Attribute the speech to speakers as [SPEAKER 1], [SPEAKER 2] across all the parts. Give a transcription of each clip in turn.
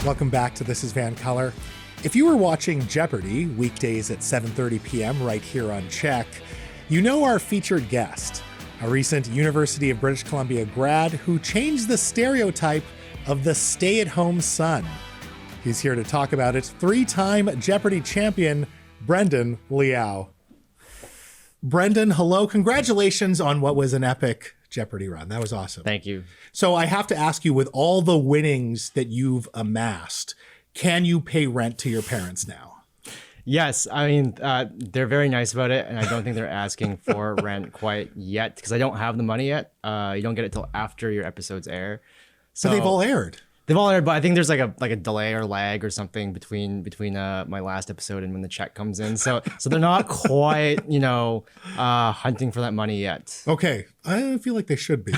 [SPEAKER 1] Welcome back to This is VANCOLOUR. If you were watching Jeopardy weekdays at 7:30 p.m. right here on CHEK, you know our featured guest, a recent University of British Columbia grad who changed the stereotype of the stay-at-home son. He's here to talk about it, three-time Jeopardy champion, Brendan Liaw. Brendan, hello. Congratulations on what was an epic Jeopardy run. That was awesome.
[SPEAKER 2] Thank you.
[SPEAKER 1] So I have to ask you, with all the winnings that you've amassed, can you pay rent to your parents now?
[SPEAKER 2] Yes, I mean, they're very nice about it, and I don't think they're asking for rent quite yet because I don't have the money yet. You don't get it till after your episodes air. So
[SPEAKER 1] they've all aired.
[SPEAKER 2] They've all aired, but I think there's like a delay or lag or something between my last episode and when the check comes in. So they're not quite, hunting for that money yet.
[SPEAKER 1] Okay, I feel like they should be,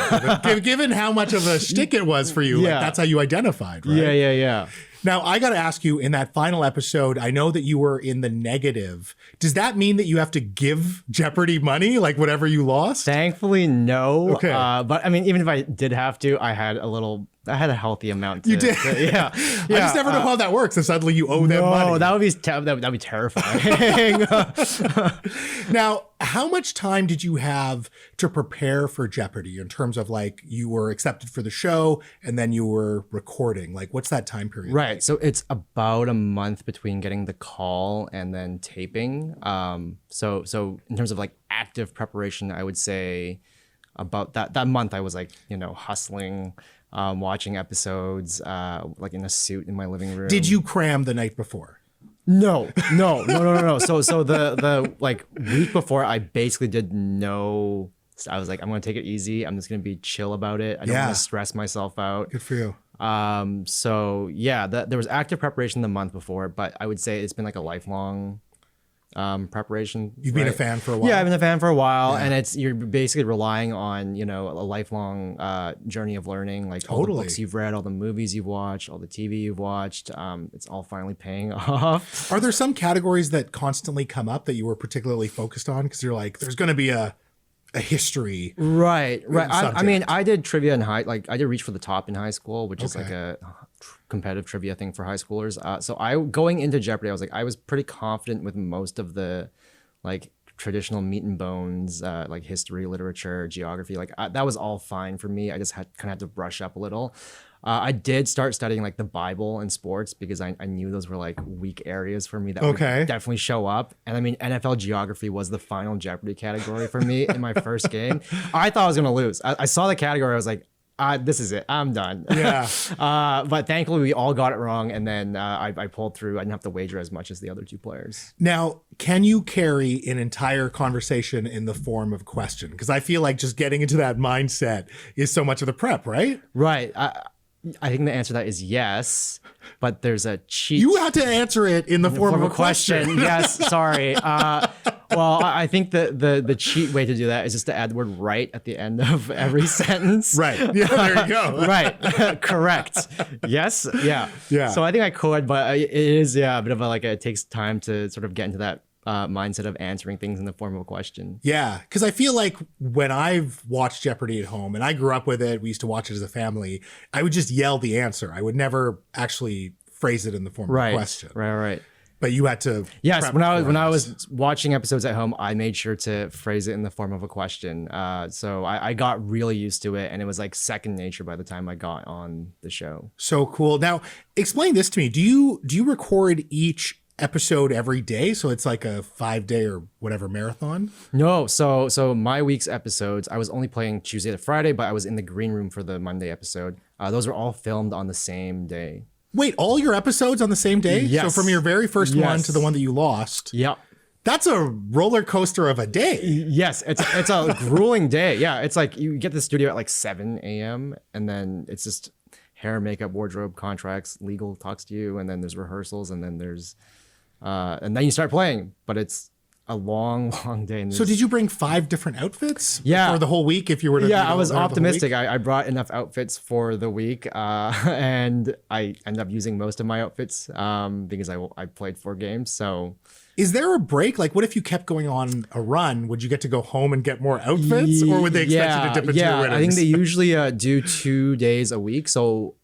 [SPEAKER 1] given how much of a shtick it was for you.
[SPEAKER 2] Yeah.
[SPEAKER 1] Like, that's how you identified, right?
[SPEAKER 2] Yeah.
[SPEAKER 1] Now, I got to ask you, in that final episode, I know that you were in the negative. Does that mean that you have to give Jeopardy money, like whatever you lost?
[SPEAKER 2] Thankfully, no.
[SPEAKER 1] Okay.
[SPEAKER 2] But I mean, even if I did have to, I had a healthy amount.
[SPEAKER 1] You did?
[SPEAKER 2] Yeah.
[SPEAKER 1] I just never know how that works. If suddenly you owe them money.
[SPEAKER 2] No, that'd be terrifying.
[SPEAKER 1] Now, how much time did you have to prepare for Jeopardy in terms of, like, you were accepted for the show and then you were recording? Like, what's that time period?
[SPEAKER 2] Right. So it's about a month between getting the call and then taping. So in terms of like active preparation, I would say about that month I was like, hustling, watching episodes, like in a suit in my living room.
[SPEAKER 1] Did you cram the night before?
[SPEAKER 2] No. So the like week before, I basically did no. I was like, I'm gonna take it easy. I'm just gonna be chill about it. I don't want to stress myself out.
[SPEAKER 1] Good for you.
[SPEAKER 2] So yeah, there was active preparation the month before, but I would say it's been like a lifelong preparation.
[SPEAKER 1] You've been a fan for a while.
[SPEAKER 2] Yeah, I've been a fan for a while, and you're basically relying on a lifelong journey of learning, like all the books you've read, all the movies you've watched, all the TV you've watched. It's all finally paying off.
[SPEAKER 1] Are there some categories that constantly come up that you were particularly focused on? Because you're like, there's going to be a history.
[SPEAKER 2] Right. I mean, I did trivia in I did Reach for the Top in high school, which is like a competitive trivia thing for high schoolers. So going into Jeopardy, I was pretty confident with most of the like traditional meat and bones, like history, literature, geography. That was all fine for me. I just kind of had to brush up a little. I did start studying like the Bible and sports because I knew those were like weak areas for me that would definitely show up. And I mean, NFL geography was the final Jeopardy category for me in my first game. I thought I was going to lose. I saw the category. I was like, this is it. I'm done.
[SPEAKER 1] Yeah.
[SPEAKER 2] But thankfully we all got it wrong. And then I pulled through. I didn't have to wager as much as the other two players.
[SPEAKER 1] Now, can you carry an entire conversation in the form of question? Because I feel like just getting into that mindset is so much of the prep, right?
[SPEAKER 2] Right. I think the answer to that is yes, but there's a cheat.
[SPEAKER 1] You had to answer it in the form of a question.
[SPEAKER 2] Yes, sorry. Well, I think the cheat way to do that is just to add the word "right" at the end of every sentence.
[SPEAKER 1] Right. Yeah, there you go.
[SPEAKER 2] Right. Correct. Yes. Yeah. So I think I could, but it is a bit of it takes time to sort of get into that mindset of answering things in the form of a question.
[SPEAKER 1] Yeah, because I feel like when I've watched Jeopardy at home, and I grew up with it, we used to watch it as a family, I would just yell the answer. I would never actually phrase it in the form of a question.
[SPEAKER 2] Right.
[SPEAKER 1] But you had to.
[SPEAKER 2] Yes, when I was watching episodes at home, I made sure to phrase it in the form of a question. So I got really used to it, and it was like second nature by the time I got on the show. So
[SPEAKER 1] cool. Now, explain this to me. Do you record each episode every day, so it's like a 5-day or whatever marathon?
[SPEAKER 2] No, so my week's episodes, I was only playing Tuesday to Friday, but I was in the green room for the Monday episode. Those were all filmed on the same day.
[SPEAKER 1] Wait, all your episodes on the same day?
[SPEAKER 2] Yes.
[SPEAKER 1] So from your very first one to the one that you lost?
[SPEAKER 2] Yep.
[SPEAKER 1] That's a roller coaster of a day.
[SPEAKER 2] Yes, it's a grueling day. Yeah, it's like you get to the studio at like 7 a.m. and then it's just hair, makeup, wardrobe, contracts, legal talks to you, and then there's rehearsals, and then there's and then you start playing, but it's a long day.
[SPEAKER 1] So did you bring 5 different outfits for the whole week if you were to
[SPEAKER 2] I was optimistic. I brought enough outfits for the week, and I ended up using most of my outfits because I played 4 games. So
[SPEAKER 1] is there a break? Like, what if you kept going on a run? Would you get to go home and get more outfits, or would they expect you to dip into your winnings?
[SPEAKER 2] I think they usually do 2 days a week. So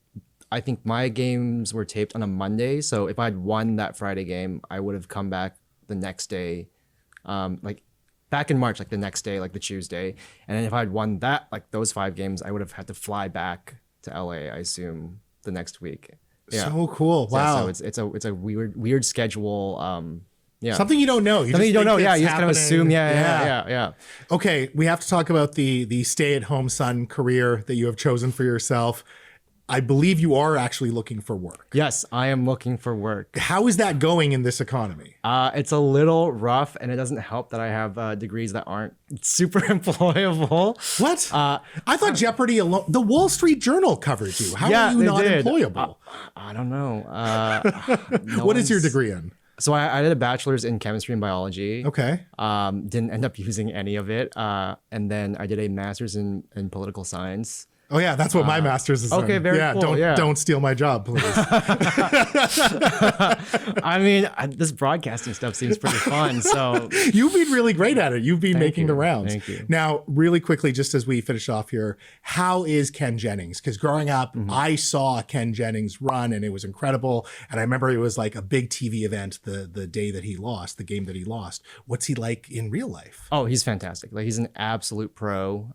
[SPEAKER 2] I think my games were taped on a Monday. So if I'd won that Friday game, I would have come back the next day, like back in March, like the next day, like the Tuesday. And then if I'd won that, like those 5 games, I would have had to fly back to LA, I assume, the next week. Yeah.
[SPEAKER 1] So cool. Wow.
[SPEAKER 2] So it's a weird schedule. Yeah.
[SPEAKER 1] Something you don't know.
[SPEAKER 2] Something you don't know. Yeah. You just kind of assume. Yeah.
[SPEAKER 1] Okay. We have to talk about the stay-at-home son career that you have chosen for yourself. I believe you are actually looking for work.
[SPEAKER 2] Yes, I am looking for work.
[SPEAKER 1] How is that going in this economy?
[SPEAKER 2] It's a little rough, and it doesn't help that I have degrees that aren't super employable.
[SPEAKER 1] What? I thought Jeopardy alone. The Wall Street Journal covered you. How are you not employable?
[SPEAKER 2] I don't know.
[SPEAKER 1] What is your degree in?
[SPEAKER 2] So I did a bachelor's in chemistry and biology.
[SPEAKER 1] Okay.
[SPEAKER 2] Didn't end up using any of it. And then I did a master's in political science.
[SPEAKER 1] Oh yeah, that's what my master's is.
[SPEAKER 2] Okay,
[SPEAKER 1] in.
[SPEAKER 2] very cool.
[SPEAKER 1] Don't steal my job, please.
[SPEAKER 2] I mean, this broadcasting stuff seems pretty fun. So
[SPEAKER 1] you've been really great at it. You've been making the rounds.
[SPEAKER 2] Thank you.
[SPEAKER 1] Now, really quickly, just as we finish off here, how is Ken Jennings? Because growing up, I saw Ken Jennings run, and it was incredible. And I remember it was like a big TV event the day that he lost, the game that he lost. What's he like in real life?
[SPEAKER 2] Oh, he's fantastic. Like he's an absolute pro.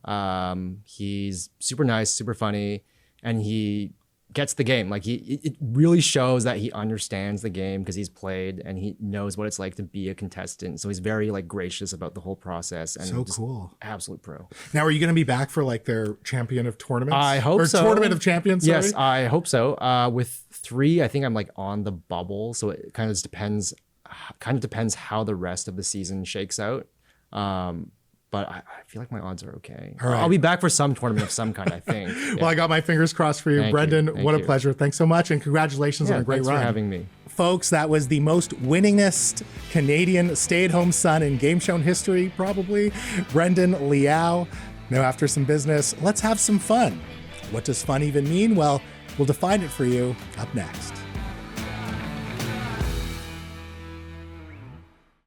[SPEAKER 2] He's super nice, super funny, and he gets the game. Like it really shows that he understands the game because he's played and he knows what it's like to be a contestant. So he's very like gracious about the whole process. And
[SPEAKER 1] so cool.
[SPEAKER 2] Absolute pro.
[SPEAKER 1] Now, are you going to be back for like their champion of tournaments?
[SPEAKER 2] I hope so.
[SPEAKER 1] Tournament of champions. Sorry?
[SPEAKER 2] Yes, I hope so. With 3, I think I'm like on the bubble. So it kind of depends how the rest of the season shakes out. But I feel like my odds are okay.
[SPEAKER 1] All right.
[SPEAKER 2] I'll be back for some tournament of some kind, I think. Yeah.
[SPEAKER 1] Well, I got my fingers crossed for you. Brendan. What a pleasure. Thanks so much, and congratulations on a great run.
[SPEAKER 2] Thanks for having me.
[SPEAKER 1] Folks, that was the most winningest Canadian stay-at-home son in game show history, probably, Brendan Liaw. Now, after some business, let's have some fun. What does fun even mean? Well, we'll define it for you up next.